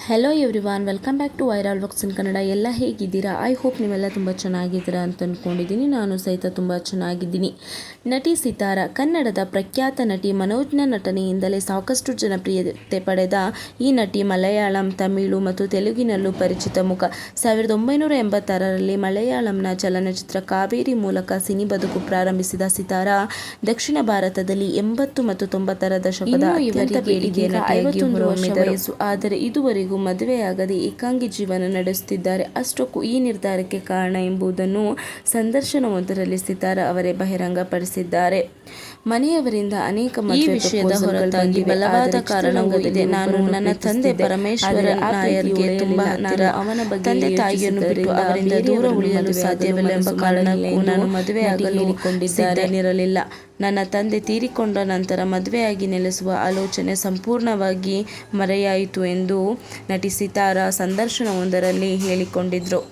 Hello everyone, welcome back to viral vlogs in Kannada. ಎಲ್ಲ ಹೇಗಿದ್ದೀರಾ? I hope ನೀವೆಲ್ಲ ತುಂಬ ಚೆನ್ನಾಗಿದ್ದೀರಾ ಅಂತ ಅಂದ್ಕೊಂಡಿದ್ದೀನಿ. ನಾನು ಸಹಿತ ತುಂಬ ಚೆನ್ನಾಗಿದ್ದೀನಿ. ನಟಿ ಸಿತಾರ ಕನ್ನಡದ ಪ್ರಖ್ಯಾತ ನಟಿ. ಮನೋಜ್ನ ನಟನೆಯಿಂದಲೇ ಸಾಕಷ್ಟು ಜನಪ್ರಿಯತೆ ಪಡೆದ ಈ ನಟಿ ಮಲಯಾಳಂ, ತಮಿಳು ಮತ್ತು ತೆಲುಗಿನಲ್ಲೂ ಪರಿಚಿತ ಮುಖ. 1986ರಲ್ಲಿ ಮಲಯಾಳಂನ ಚಲನಚಿತ್ರ ಕಾವೇರಿ ಮೂಲಕ ಸಿನಿ ಬದುಕು ಪ್ರಾರಂಭಿಸಿದ ಸಿತಾರ ದಕ್ಷಿಣ ಭಾರತದಲ್ಲಿ 80 ಮತ್ತು 90ರ ದಶಕದ ಅತ್ಯಂತ ಬೇಡಿಕೆಯ ನಟಿಯಾಗಿ ಹೊರಹೊಮ್ಮಿದರು. ಆದರೆ ಇದುವರೆಗೂ ಮದುವೆಯಾಗದೆ ಏಕಾಂಗಿ ಜೀವನ ನಡೆಸುತ್ತಿದ್ದಾರೆ. ಅಷ್ಟಕ್ಕೂ ಈ ನಿರ್ಧಾರಕ್ಕೆ ಕಾರಣ ಎಂಬುದನ್ನು ಸಂದರ್ಶನವೊಂದರಲ್ಲಿ ಸಿತಾರ ಅವರೇ ಬಹಿರಂಗಪಡಿಸಿದ್ದಾರೆ. ಮನೆಯವರಿಂದ ಅನೇಕ ವಿಷಯದ ಹೊರತಾಗಿ ಬಲವಾದ ಕಾರಣವೂ ಇದೆ. ನಾನು ನನ್ನ ತಂದೆ ಪರಮೇಶ್ವರ ನಾಯರ್ಗೆ ತುಂಬಾ ಹತ್ತಿರ. ಅವನ ತಂದೆ ತಾಯಿಯನ್ನು ಬಿಟ್ಟು ಅವರಿಂದ ದೂರ ಉಳಿಯಲು ಸಾಧ್ಯವಿಲ್ಲ ಎಂಬ ಕಾರಣಕ್ಕೂ ನಾನು ಮದುವೆಯಾಗಲು ಸಿದ್ಧನಿರಲಿಲ್ಲ. ನನ್ನ ತಂದೆ ತೀರಿಕೊಂಡ ನಂತರ ಮದುವೆಯಾಗಿ ನೆಲೆಸುವ ಆಲೋಚನೆ ಸಂಪೂರ್ಣವಾಗಿ ಮರೆಯಾಯಿತು ಎಂದು ನಟಿ ಸಿತಾರ ಸಂದರ್ಶನವೊಂದರಲ್ಲಿ ಹೇಳಿಕೊಂಡಿದ್ರು.